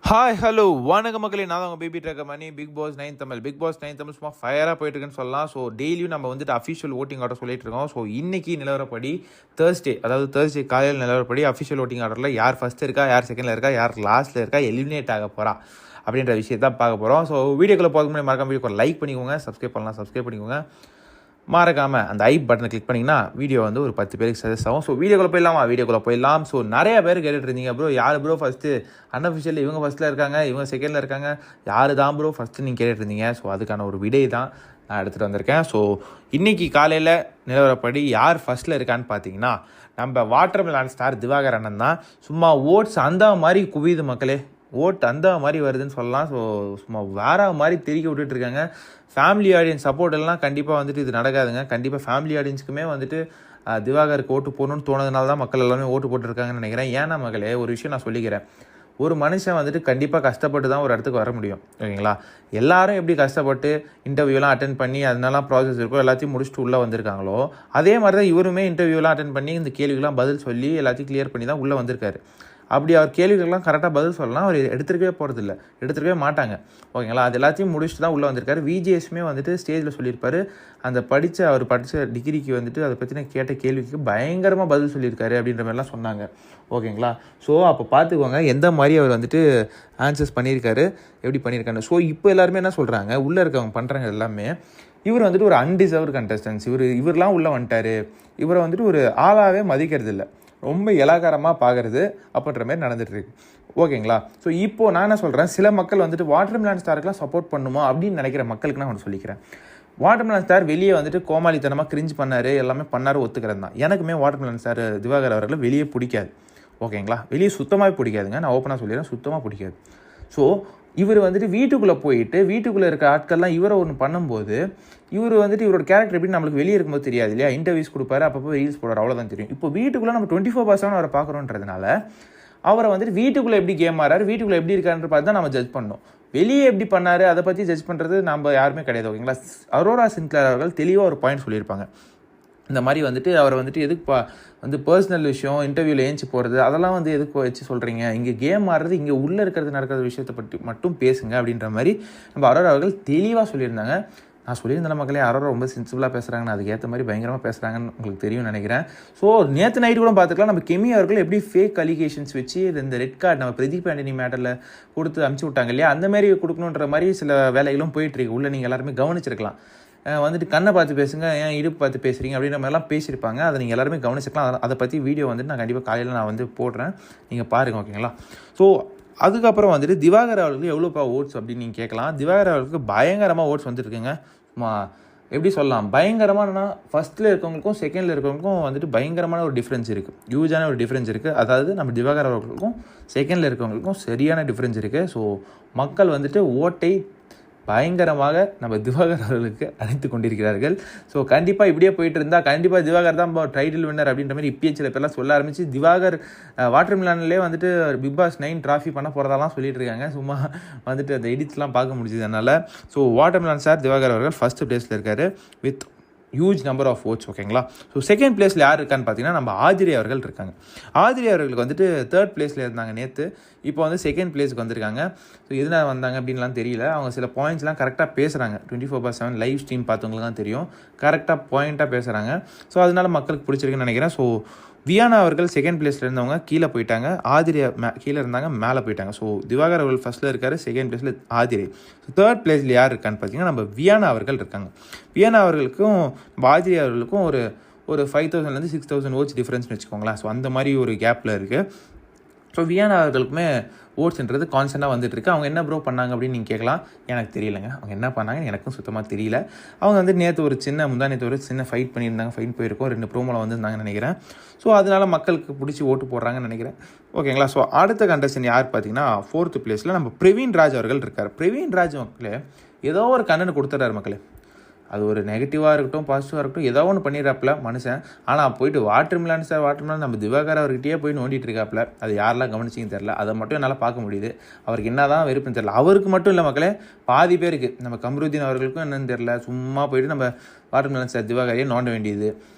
Hi hello வணக்க மக்களே, நான் தான் உங்கள் பேபி ட்ரக்க மணி. பிக் பாஸ் 9 தமிழ் சும்மா ஃபயராக போயிட்டுருக்குன்னு சொல்லலாம். ஸோ டெய்லியும் நம்ம வந்துட்டு அஃபிஷியல் ஓட்டிங் ஆர்டர் சொல்லிட்டு இருக்கோம். ஸோ இன்னைக்கு நிலவரப்படி தேர்ஸ்டே காலையில் நிலவரப்படி அஃபிஷியல் ஓட்டிங் ஆர்டரில் யார் ஃபஸ்ட்டு இருக்கா, யார் செகண்டில் இருக்கா, யார் லாஸ்ட்டில் இருக்கா, எலிமினேட் ஆக போகிறா அப்படின்ற விஷயத்தான் பார்க்க போகிறோம். ஸோ வீடியோக்குள்ளே போக முன்னாடி மறக்காம வீடியோ லைக் பண்ணிக்கோங்க, சப்ஸ்கிரைப் பண்ணிக்கோங்க. மறக்காமல் அந்த பட்டனை கிளிக் பண்ணிங்கன்னா வீடியோ வந்து ஒரு 10 பேருக்கு சஜஸ்ட் ஆகும். ஸோ வீடியோக்குள்ளே போயிடலாம். ஸோ நிறைய பேர் கேட்டுட்டு இருந்தீங்க, ப்ரோ யார் ப்ரோ ஃபஸ்ட்டு அன்அஃபிஷியல், இவங்க ஃபஸ்ட்டில் இருக்காங்க, இவங்க செகண்டில் இருக்காங்க, யார் தான் ப்ரோ ஃபஸ்ட்டு நீங்கள் கேட்டுட்டு இருந்தீங்க. ஸோ அதுக்கான ஒரு விடை தான் நான் எடுத்துகிட்டு வந்திருக்கேன். ஸோ இன்றைக்கி காலையில் நிலவரப்படி யார் ஃபஸ்ட்டில் இருக்கான்னு பார்த்தீங்கன்னா நம்ம வாட்டர்மெலன் ஸ்டார் திவாகர் அண்ணன் தான். சும்மா ஓட்ஸ் அந்த மாதிரி குவியுது மக்களே, ஓட்டு அந்த மாதிரி வருதுன்னு சொல்லலாம். ஸோ சும்மா வேற மாதிரி தெறிக்க விட்டுட்ருக்காங்க. ஃபேமிலி ஆடியன்ஸ் சப்போர்ட் எல்லாம் கண்டிப்பாக வந்துட்டு இது நடக்காதுங்க. கண்டிப்பாக ஃபேமிலி ஆடியன்ஸுக்குமே வந்துட்டு திவாகருக்கு ஓட்டு போடணும்னு தோணுதுனால தான் மக்கள் எல்லாமே ஓட்டு போட்டுருக்காங்கன்னு நினைக்கிறேன். ஏன்னா மகளே, ஒரு விஷயம் நான் சொல்லிக்கிறேன். ஒரு மனுஷன் வந்துட்டு கண்டிப்பாக கஷ்டப்பட்டு தான் ஒரு இடத்துக்கு வர முடியும், ஓகேங்களா? எல்லாரும் எப்படி கஷ்டப்பட்டு இன்டர்வியூலாம் அட்டென்ட் பண்ணி அதனாலாம் ப்ராசஸ் இருக்கோ எல்லாத்தையும் முடிச்சுட்டு உள்ளே வந்திருக்காங்களோ, அதே மாதிரி தான் இவருமே இன்டர்வியூலாம் அட்டென்ட் பண்ணி இந்த கேள்விக்கெலாம் பதில் சொல்லி எல்லாத்தையும் கிளியர் பண்ணி தான் உள்ளே வந்திருக்காரு. அப்படி அவர் கேள்விகள்லாம் கரெக்டாக பதில் சொல்லலாம், அவர் எடுத்துருக்கவே மாட்டாங்க, ஓகேங்களா? அது எல்லாத்தையும் முடிச்சுட்டு தான் உள்ளே வந்திருக்காரு. விஜிஎஸ்மே வந்துட்டு ஸ்டேஜில் சொல்லியிருப்பார், அவர் படித்த டிகிரிக்கு வந்துட்டு அதை பற்றின கேட்ட கேள்விக்கு பயங்கரமாக பதில் சொல்லியிருக்காரு அப்படின்ற மாதிரிலாம் சொன்னாங்க, ஓகேங்களா? ஸோ அப்போ பார்த்துக்கோங்க எந்த மாதிரி அவர் வந்துட்டு ஆன்சர்ஸ் பண்ணியிருக்காரு, எப்படி பண்ணியிருக்காரு. ஸோ இப்போ எல்லாருமே என்ன சொல்கிறாங்க, உள்ளே இருக்கவங்க பண்ணுறாங்க எல்லாமே, இவர் வந்துட்டு ஒரு அன்டிசர்வ்டு கண்டஸ்டன்ஸ், இவரெலாம் உள்ளே வந்துட்டார், இவரை வந்துட்டு ஒரு ஆளாகவே மதிக்கிறது இல்லை, ரொம்ப இலகாரமாக பார்க்குறது அப்படின்ற மாதிரி நடந்துகிட்ருக்கு, ஓகேங்களா? ஸோ இப்போது நான் என்ன சொல்கிறேன், சில மக்கள் வந்துட்டு வாட்டர்மெலன் ஸ்டாருக்குலாம் சப்போர்ட் பண்ணுமா அப்படின்னு நினைக்கிற மக்களுக்கு நான் ஒன்று சொல்லிக்கிறேன். வாட்டர்மெலன் ஸ்டார் வெளியே வந்துட்டு கோமாளித்தனமாக கிரிஞ்ச் பண்ணார், எல்லாமே பண்ணார், ஒத்துக்கிறது தான். எனக்குமே வாட்டர்மெலன் ஸ்டார் திவாகர் அவர்களை வெளியே பிடிக்காது, ஓகேங்களா? வெளியே சுத்தமாக பிடிக்காதுங்க, நான் ஓப்பனாக சொல்லிடுறேன், சுத்தமாக பிடிக்காது. ஸோ இவர் வந்துட்டு வீட்டுக்குள்ளே போயிட்டு வீட்டுக்குள்ளே இருக்க ஆட்கள்லாம் இவரை ஒன்று பண்ணும்போது இவர் வந்துட்டு இவரோட கேரக்டர் எப்படி நம்மளுக்கு வெளியே இருக்கும்போது தெரியாது இல்லையா? இன்டர்வியூஸ் கொடுப்பாரு, அப்பப்போ ரீல்ஸ் போடுறாரு, அவ்வளோதான் தெரியும். இப்போ வீட்டுக்குள்ளே நம்ம 24/7 அவரை பார்க்குறோன்றதுனால அவரை வந்துட்டு வீட்டுக்குள்ளே எப்படி கேம் ஆறாரு, வீட்டுக்குள்ளே எப்படி இருக்காருன்ற பார்த்து தான் நம்ம ஜட்ஜ் பண்ணணும். வெளியே எப்படி பண்ணார் அதை பற்றி ஜட்ஜ் பண்ணுறது நம்ம யாருமே கிடையாது, ஓகேங்களா? அரோரா சின்க்ளேர் அவர்கள் தெளிவாக ஒரு பாயிண்ட் சொல்லியிருப்பாங்க. இந்த மாதிரி வந்துட்டு அவரை வந்துட்டு எதுக்கு வந்து பர்சனல் விஷயம் இன்டர்வியூவில் ஏஞ்சி போகிறது அதெல்லாம் வந்து எதுக்கு வச்சு சொல்கிறீங்க, இங்கே கேம் ஆடுறது இங்கே உள்ளே நடக்கிற விஷயத்தை பற்றி மட்டும் பேசுங்க அப்படின்ற மாதிரி நம்ம அரோரா அவர்கள் தெளிவாக சொல்லியிருந்தாங்க. நான் சொல்லியிருந்தேன் மக்களே, அரோரா ரொம்ப சென்சிபிளாக பேசுகிறாங்கன்னு, அதுக்கேற்ற மாதிரி பயங்கரமாக பேசுகிறாங்கன்னு உங்களுக்கு தெரியும்னு நினைக்கிறேன். ஸோ நேற்று நைட்டு கூட பார்த்துக்கலாம், நம்ம கெமி அவர்கள் எப்படி ஃபேக் அலிகேஷன்ஸ் வச்சு இந்த ரெட் கார்டு நம்ம பிரதீப் ஆண்டனி மேட்டரில் கொடுத்து அனுப்பிச்சி விட்டாங்க இல்லையா, அந்த மாதிரி கொடுக்கணுன்ற மாதிரி சில வேலைகளும் போயிட்டுருக்கு உள்ளே. நீங்கள் எல்லாருமே கவனிச்சிருக்கலாம், வந்துட்டு கண்ணை பார்த்து பேசுங்க, ஏன் இடுப்பு பார்த்து பேசுகிறீங்க அப்படின்ற மாதிரிலாம் பேசியிருப்பாங்க. அதை நீங்கள் எல்லாருமே கவனிச்சிருக்கலாம். அதை பற்றி வீடியோ வந்துட்டு நான் கண்டிப்பாக காலையில் நான் வந்து போடுறேன், நீங்கள் பாருங்கள், ஓகேங்களா? ஸோ அதுக்கப்புறம் வந்துட்டு திவாகர் அவர்களுக்கு எவ்வளோப்பா ஓட்ஸ் அப்படின்னு நீங்கள் கேட்கலாம். திவாகர் அவர்களுக்கு பயங்கரமாக ஓட்ஸ் வந்துட்டுருக்குங்க. எப்படி சொல்லலாம், பயங்கரமானா ஃபஸ்ட்டில் இருக்கவங்களுக்கும் செகண்டில் இருக்கவங்களுக்கும் வந்துட்டு பயங்கரமான ஒரு டிஃப்ரென்ஸ் இருக்குது, ஹியூஜான ஒரு டிஃப்ரென்ஸ் இருக்குது. அதாவது நம்ம திவாகர் அவர்களுக்கும் செகண்டில் இருக்கவங்களுக்கும் சரியான டிஃப்ரென்ஸ் இருக்குது. ஸோ மக்கள் வந்துட்டு ஓட்டை பயங்கரமாக நம்ம திவாகர் அவர்களுக்கு அழைத்து கொண்டிருக்கிறார்கள். ஸோ கண்டிப்பாக இப்படியே போயிட்டு இருந்தால் கண்டிப்பாக திவாகர் தான் டைட்டில் வின்னர் அப்படின்ற மாதிரி இப்பயே சில பேர்லாம் சொல்ல ஆரம்பிச்சு, திவாகர் வாட்டர்மெலன்லேயே வந்துட்டு பிக் பாஸ் 9 ட்ராஃபி பண்ண போகிறதாலாம் சொல்லிட்டு இருக்காங்க. சும்மா வந்துட்டு அந்த எடிட்ஸ்லாம் பார்க்க முடியுது அதனால். ஸோ வாட்டர்மெலன் சார் திவாகர் அவர்கள் ஃபஸ்ட்டு பிளேஸில் இருக்கார் with huge number of odds, ஓகேங்களா? ஸோ செகண்ட் பிளேஸில் யார் இருக்கான்னு பார்த்தீங்கன்னா நம்ம ஆதிரி அவர்கள் இருக்காங்க. ஆதிரி அவர்களுக்கு வந்துட்டு தேர்ட் பிளேஸில் இருந்தாங்க நேற்று, இப்போ வந்து செகண்ட் பிளேஸுக்கு வந்திருக்காங்க. ஸோ எதனால் வந்தாங்க அப்படின்லாம் தெரியல. அவங்க சில பாயிண்ட்ஸ்லாம் கரெக்டாக பேசுகிறாங்க, 24/7 லைவ் ஸ்ட்ரீம் பார்த்தவங்களுக்கு தான் தெரியும், கரெக்டாக பாயிண்ட்டாக பேசுகிறாங்க. ஸோ அதனால மக்களுக்கு பிடிச்சிருக்குன்னு நினைக்கிறேன். ஸோ வியானா அவர்கள் செகண்ட் பிளேஸில் இருந்தவங்க கீழே போயிட்டாங்க, ஆதிரி கீழே இருந்தாங்க, மேலே போயிட்டாங்க. ஸோ திவாகர் அவர்கள் ஃபஸ்ட்டில் இருக்கார், செகண்ட் பிளேஸில் ஆதிரி. ஸோ தேர்ட் பிளேஸில் யார் இருக்கான்னு பார்த்தீங்கன்னா நம்ம வியானா அவர்கள் இருக்காங்க. வியானா அவர்களுக்கும் ஆதிரி அவர்களுக்கும் ஒரு 5000 6000 ஓட்ஸ் டிஃப்ரென்ஸ்னு வச்சுக்கோங்களேன். ஸோ அந்த மாதிரி ஒரு கேப்பில் இருக்குது. ஸோ வியானா அவர்களுக்குமே ஓட்ஸ்ன்றது கான்ஸ்டண்ட்டாக வந்துட்டுருக்கு. அவங்க என்ன ப்ரோ பண்ணாங்க அப்படின்னு நீங்கள் கேட்கலாம். எனக்கு தெரியலைங்க, அவங்க என்ன பண்ணாங்கன்னு எனக்கும் சுத்தமாக தெரியல. அவங்க வந்து நேற்று முந்தானேற்று ஒரு சின்ன ஃபைட் பண்ணியிருந்தாங்க, ஃபைட் போயிருக்கோம், 2 ப்ரோமோவில் வந்துருந்தாங்கன்னு நினைக்கிறேன். ஸோ அதனால் மக்களுக்கு பிடிச்சி ஓட்டு போடுறாங்கன்னு நினைக்கிறேன், ஓகேங்களா? ஸோ அடுத்த கண்டஸ்டன் யார் பார்த்தீங்கன்னா 4th பிளேஸில் நம்ம பிரவீன் ராஜ் அவர்கள் இருக்கார். பிரவீன் ராஜ் மக்களே ஏதோ ஒரு கண்ணனு கொடுத்துட்றாரு மக்களே, அது ஒரு நெகட்டிவாக இருக்கட்டும் பாசிட்டிவாக இருக்கட்டும் ஏதோ ஒன்று பண்ணிடுறாப்புல மனுஷன். ஆனால் போயிட்டு வாட்டர்மெலன் நம்ம திவாகர் அவர்கிட்டயே போய் நோண்டிட்டு இருக்காப்புல. அது யாரெல்லாம் கவனிச்சிங்கன்னு தெரில, அதை மட்டும் என்னால் பார்க்க முடியுது. அவருக்கு என்ன தான் வெறுப்புன்னு தெரில, அவருக்கு மட்டும் இல்லை மக்களே, பாதி பேருக்கு நம்ம கம்ருதீன் அவர்களுக்கும் என்னன்னு தெரில, சும்மா போயிட்டு நம்ம வாட்டர்மெலன் சார் திவாகரையே நோண்ட வேண்டியது.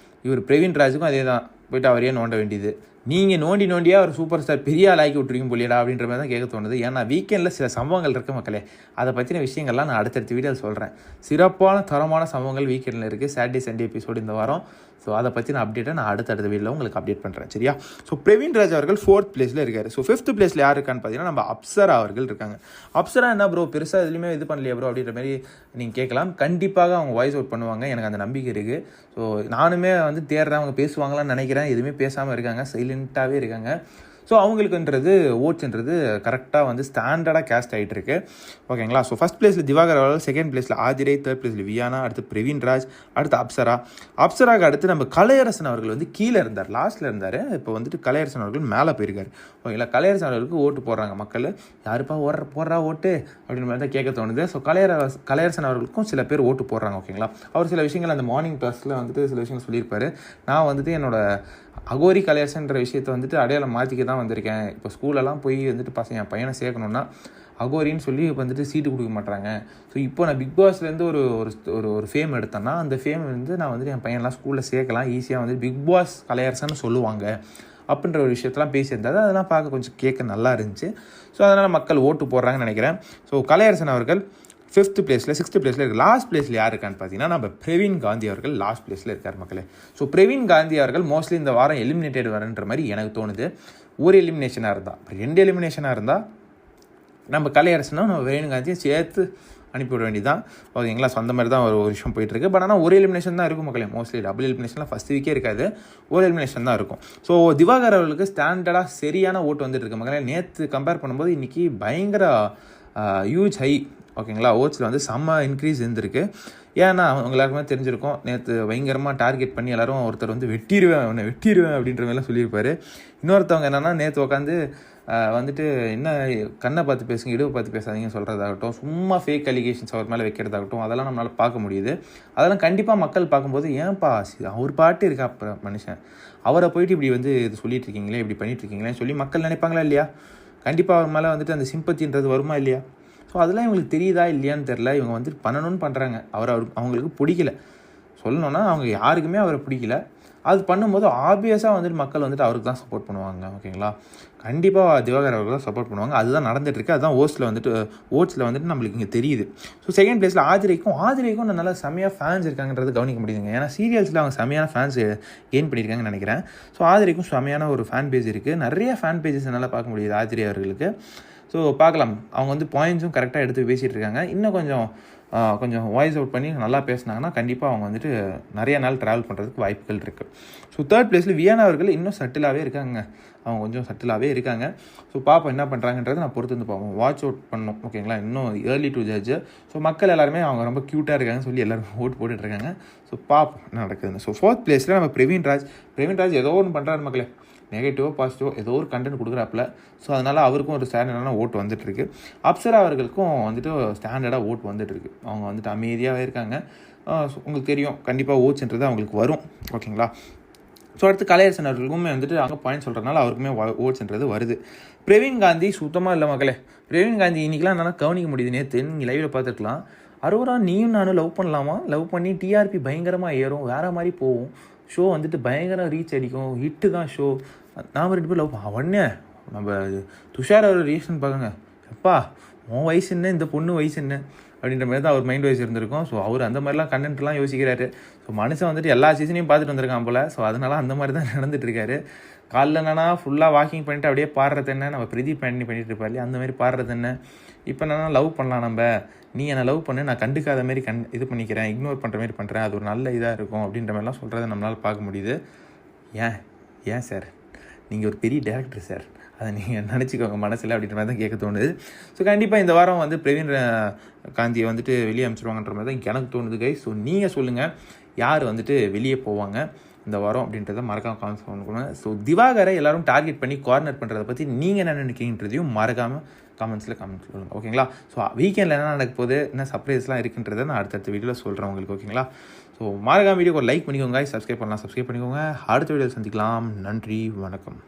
இவர் பிரவீன் ராஜுக்கும் அதே தான், போயிட்டு அவரையே நோண்ட வேண்டியது. நீங்கள் நோண்டியாக ஒரு சூப்பர் ஸ்டார் பெரிய ஆளாக்கி விட்ருக்கீங்க போலியடா அப்படின்ற மாதிரி தான் கேட்க தோணுது. ஏன்னா வீக்கெண்டில் சில சம்பவங்கள் இருக்குது மக்களே. அதை பற்றின விஷயங்கள்லாம் நான் அடுத்தடுத்த வீடியோவில் சொல்கிறேன். சிறப்பான தரமான சம்பவங்கள் வீக்கெண்டில் இருக்குது. சாட்டர்டே சண்டே எபிசோடு இந்த வாரம். ஸோ அதை பற்றின அப்டேட்டை நான் அடுத்த வீடியோவில் உங்களுக்கு அப்டேட் பண்ணுறேன், சரியா? ஸோ பிரவீன் ராஜ் அவர்கள் 4th பிளேஸில் இருக்கார். ஸோ 5th பிளேஸில் யார் இருக்கான்னு பார்த்தீங்கன்னா நம்ம அப்சரா அவர்கள் இருக்காங்க. அப்சரா என்ன ப்ரோ பெருசாக எதுலையுமே இது பண்ணலையா ப்ரோ அப்படின்ற மாதிரி நீங்கள் கேட்கலாம். கண்டிப்பாக அவங்க வாய்ஸ் அவுட் பண்ணுவாங்க, எனக்கு அந்த நம்பிக்கை இருக்குது. ஸோ நானுமே வந்து தேடுறேன், அவங்க பேசுவாங்களான்னு நினைக்கிறேன். எதுவுமே பேசாமல் இருக்காங்க, சைலண்ட்டாகவே இருக்காங்க. ஸோ அவங்களுக்குன்றது ஓட்ஸ்ன்றது கரெக்டாக வந்து ஸ்டாண்டர்டாக கேஸ்ட் ஆகிட்டு இருக்கு, ஓகேங்களா? ஸோ ஃபஸ்ட் பிளேஸில் திவாகர் அவர்கள், செகண்ட் பிளேஸில் ஆதிரை, தேர்ட் பிளேஸில் வியானா, அடுத்து பிரவீன் ராஜ், அடுத்து அப்சராக்கு அடுத்து நம்ம கலையரசன் அவர்கள் வந்து கீழே இருந்தார், லாஸ்ட்டில் இருந்தார். இப்போ வந்துட்டு கலையரசன் அவர்கள் மேலே போயிருக்காரு, ஓகேங்களா? கலையரசன் அவர்களுக்கு ஓட்டு போடுறாங்க மக்கள். யாருப்பா போடுறா ஓட்டு அப்படின்னு மாதிரி தான் கேட்க தோணுது. ஸோ கலையரசன் அவர்களுக்கும் சில பேர் ஓட்டு போடுறாங்க, ஓகேங்களா? அவர் சில விஷயங்கள் அந்த மார்னிங் டாஸ்கில் வந்துட்டு சில விஷயங்கள் சொல்லியிருப்பார். நான் வந்துட்டு என்னோட அகோரி கலையரசன்ற விஷயத்தை வந்துட்டு அடையாளம் மாற்றிக்க தான் வந்திருக்கேன். இப்போ ஸ்கூலெல்லாம் போய் வந்துட்டு என் பையனை சேர்க்கணுன்னா அகோரின்னு சொல்லி இப்போ வந்துட்டு சீட்டு கொடுக்க மாட்டாங்க. ஸோ இப்போ நான் பிக் பாஸ்லேருந்து ஒரு ஒரு ஃபேம் எடுத்தேன்னா அந்த ஃபேம் வந்து நான் வந்துட்டு என் பையன்லாம் ஸ்கூலில் சேர்க்கலாம், ஈஸியாக வந்து பிக் பாஸ் கலையரசன்னு சொல்லுவாங்க அப்படின்ற ஒரு விஷயத்தெல்லாம் பேசியிருந்தாரு. அதெல்லாம் பார்க்க கொஞ்சம் கேட்க நல்லா இருந்துச்சு. ஸோ அதனால் மக்கள் ஓட்டு போடுறாங்கன்னு நினைக்கிறேன். ஸோ கலையரசன் அவர்கள் 5th பிளேஸில், 6th பிளேஸில் இருக்குது. லாஸ்ட் பிளேஸில் யார் இருக்கான்னு பார்த்தீங்கன்னா நம்ம பிரவீன் காந்தி அவர்கள் லாஸ்ட் பிளேஸில் இருக்கார் மக்களே. ஸோ பிரவீன் காந்தி அவர்கள் மோஸ்ட்லி இந்த வாரம் எலிமினேட்டட் வரன்ற மாதிரி எனக்கு தோணுது. ஒரு எலிமினேஷனாக இருந்தால், 2 எலிமினேஷனாக இருந்தால் நம்ம கலையரசனும் நம்ம பிரவீன் காந்தியை சேர்த்து அனுப்பிவிட வேண்டியதான், ஓகேங்களா? ஸோ அந்த மாதிரி தான் ஒரு விஷயம் போயிட்டுருக்கு. பட் ஆனால் ஒரு எலிமினேஷன் தான் இருக்கும் மக்களே. மோஸ்ட்லி டபுள் எலிமினேஷன்லாம் ஃபஸ்ட் வீக்கே இருக்காது, ஒரு எலிமினேஷன் தான் இருக்கும். ஸோ திவாகர் அவர்களுக்கு ஸ்டாண்டர்டாக சரியான ஓட்டு வந்துட்டு இருக்கு மக்களே. நேற்று கம்பேர் பண்ணும்போது இன்றைக்கி பயங்கர ஹியூஜ் ஹை, ஓகேங்களா? ஓட்ஸில் வந்து செம்ம இன்க்ரீஸ் இருந்திருக்கு. ஏன்னா அவங்க எல்லாருக்குமே தெரிஞ்சிருக்கும், நேற்று பயங்கரமாக டார்கெட் பண்ணி எல்லோரும் ஒருத்தர் வந்து வெட்டிடுவேன் அப்படின்ற மாதிரிலாம் சொல்லியிருப்பார். இன்னொருத்தவங்க என்னென்னா நேற்று உட்காந்து வந்துட்டு என்ன கண்ணை பார்த்து பேசுங்க, இடுவை பார்த்து பேசாதீங்கன்னு சொல்கிறதாகட்டும், சும்மா ஃபேக் அலிகேஷன்ஸ் அவர் மேலே வைக்கிறதாகட்டும், அதெல்லாம் நம்மளால் பார்க்க முடியுது. அதெல்லாம் கண்டிப்பாக மக்கள் பார்க்கும்போது ஏன்ப்பா அவர் பாட்டு இருக்கா அப்புறம் மனுஷன், அவரை போயிட்டு இப்படி வந்து இது சொல்லிட்டு இருக்கீங்களே, இப்படி பண்ணிட்டு இருக்கீங்களேன்னு சொல்லி மக்கள் நினைப்பாங்களா இல்லையா? கண்டிப்பாக அவர் மேலே வந்துட்டு அந்த சிம்பத்தின்றது வருமா இல்லையா? ஸோ அதெல்லாம் இவங்களுக்கு தெரியுதா இல்லையான்னு தெரில. இவங்க வந்துட்டு பண்ணணும்னு பண்ணுறாங்க, அவங்களுக்கு பிடிக்கல. சொல்லணுன்னா அவங்க யாருக்குமே அவரை பிடிக்கல. அது பண்ணும்போது ஆப்வியஸாக வந்துட்டு மக்கள் வந்துட்டு அவருக்கு தான் சப்போர்ட் பண்ணுவாங்க, ஓகேங்களா? கண்டிப்பாக திவாகர் அவருக்கு தான் சப்போர்ட் பண்ணுவாங்க. அதுதான் நடந்துகிட்ருக்கு. அதுதான் ஓட்ஸில் வந்துட்டு நம்மளுக்கு இங்கே தெரியுது. ஸோ செகண்ட் பிளேஸில் ஆதிரைக்கும் நல்லா செம்மையாக ஃபேன்ஸ் இருக்காங்கன்றது கவனிக்க முடியுதுங்க. ஏன்னா சீரியல்ஸில் அவங்க செம்மையான ஃபேன்ஸ் கெயின் பண்ணியிருக்காங்கன்னு நினைக்கிறேன். ஸோ ஆதிரைக்கும் செம்மையான ஒரு ஃபேன் பேஜ் இருக்குது. நிறைய ஃபேன் பேஜஸ் என்னால் பார்க்க முடியுது ஆதிரை அவர்களுக்கு. ஸோ பார்க்கலாம், அவங்க வந்து பாயிண்ட்ஸும் கரெக்டாக எடுத்து பேசிகிட்டு இருக்காங்க. இன்னும் கொஞ்சம் வாய்ஸ் அவுட் பண்ணி நல்லா பேசினாங்கன்னா கண்டிப்பாக அவங்க வந்துட்டு நிறைய நாள் ட்ராவல் பண்ணுறதுக்கு வாய்ப்புகள் இருக்குது. ஸோ 3rd பிளேஸில் வியானா அவர்கள் இன்னும் சட்டிலாகவே இருக்காங்க. அவங்க கொஞ்சம் சட்டிலாகவே இருக்காங்க. ஸோ பார்ப்போம் என்ன பண்ணுறாங்கன்றதை நான் பொறுத்து வந்து பார்ப்போம், வாட்ச் அவுட் பண்ணணும், ஓகேங்களா? இன்னும் ஏர்லி டு ஜட்ஜ். ஸோ மக்கள் எல்லாருமே அவங்க ரொம்ப க்யூட்டாக இருக்காங்கன்னு சொல்லி எல்லோரும் ஓட்டு போட்டுட்ருக்காங்க. ஸோ பார்ப்போம் என்ன நடக்குதுன்னு. ஸோ 4th பிளேஸில் நம்ம பிரவீன் ராஜ் ஏதோ ஒன்று பண்ணுறாரு மக்களே, நெகட்டிவோ பாசிட்டிவோ ஏதோ ஒரு கண்டென்ட் கொடுக்குறாப்புல. ஸோ அதனால் அவருக்கும் ஒரு ஸ்டாண்டர்டான ஓட்டு வந்துட்டுருக்கு. அப்சரா அவர்களுக்கும் வந்துட்டு ஸ்டாண்டர்டாக ஓட்டு வந்துட்டுருக்கு. அவங்க வந்துட்டு அமைதியாகவே இருக்காங்க. உங்களுக்கு தெரியும் கண்டிப்பாக ஓட்ஸ்ன்றது அவங்களுக்கு வரும், ஓகேங்களா? ஸோ அடுத்து கலையரசன் அவர்களுக்குமே வந்துட்டு அங்கே பாயிண்ட் சொல்கிறதுனால அவருக்குமே ஓட்ஸ்ன்றது வருது. பிரவீன் காந்தி சுத்தமாக இல்லை மக்களே. பிரவீன் காந்தி இன்றைக்கெலாம் என்னால் கவனிக்க முடியுது. நேற்று நீங்கள் லைவில் பார்த்துருக்கலாம். அரோரா நீயும் நானும் லவ் பண்ணலாமா, லவ் பண்ணி டிஆர்பி பயங்கரமாக ஏறும், வேறு மாதிரி போகும், ஷோ வந்துட்டு பயங்கர ரீச் அடிக்கும், ஹிட்டு தான் ஷோ, நாம் 2 பேர் லவ் உடனே நம்ம துஷார் அவர் ரியாக்ஷன் பார்க்குங்க, எப்பா உன் வயசு என்ன, இந்த பொண்ணு வயசு என்ன அப்படின்ற மாதிரி தான் அவர் மைண்ட் வைஸ் இருந்திருக்கும். ஸோ அவர் அந்த மாதிரிலாம் கண்டென்ட்லாம் யோசிக்கிறாரு. ஸோ மனுஷன் வந்துட்டு எல்லா சீசனையும் பார்த்துட்டு வந்திருக்கான் போல். ஸோ அதனால அந்த மாதிரி தான் நடந்துட்டுருக்காரு. காலைல என்னன்னா ஃபுல்லாக வாக்கிங் பண்ணிட்டு அப்படியே பாடுறது என்ன, நம்ம பிரதீப் பண்ணிட்டு இருப்பார் இல்லையா, அந்த மாதிரி பாடுறது என்ன. இப்போ என்னன்னா லவ் பண்ணலாம், நம்ம நீ என்னை லவ் பண்ணு, நான் கண்டுக்காத மாதிரி இது பண்ணிக்கிறேன், இக்னோர் பண்ணுற மாதிரி பண்ணுறேன், அது ஒரு நல்ல இதாக இருக்கும் அப்படின்ற மாதிரிலாம் சொல்கிறத நம்மளால் பார்க்க முடியுது. ஏன் சார், நீங்கள் ஒரு பெரிய டேரக்டர் சார், அதை நீங்கள் நினச்சிக்கோங்க மனசில் அப்படின்ற மாதிரி தான் கேட்க தோணுது. ஸோ கண்டிப்பாக இந்த வாரம் வந்து பிரவீன் காந்தியை வந்துட்டு வெளியே அனுப்பிச்சிடுவாங்கன்ற மாதிரி தான் எனக்கு தோணுது கை. ஸோ நீங்கள் சொல்லுங்கள், யார் வந்துட்டு வெளியே போவாங்க இந்த வாரம் அப்படின்றத மறக்காமல் காமெண்ட்ஸ் பண்ணுங்க. ஸோ திவாகரை எல்லோரும் டார்கெட் பண்ணி கார்னர் பண்ணுறதை பற்றி நீங்கள் என்ன நினைக்கிறீங்கன்றதையும் மறக்காமல் கமெண்ட்ஸ் சொல்லுங்கள், ஓகேங்களா? ஸோ வீக்கெண்டில் என்ன நடக்க போகுது, என்ன சர்ப்ரைஸ்லாம் இருக்குன்றதை நான் அடுத்த வீடியோவில் சொல்கிறேன் உங்களுக்கு, ஓகேங்களா? ஸோ மறக்காம வீடியோக்கு ஒரு லைக் பண்ணிக்கோங்க, சப்ஸ்கிரைப் பண்ணிக்கோங்க. அடுத்த வீடியோவில் சந்திக்கலாம். நன்றி, வணக்கம்.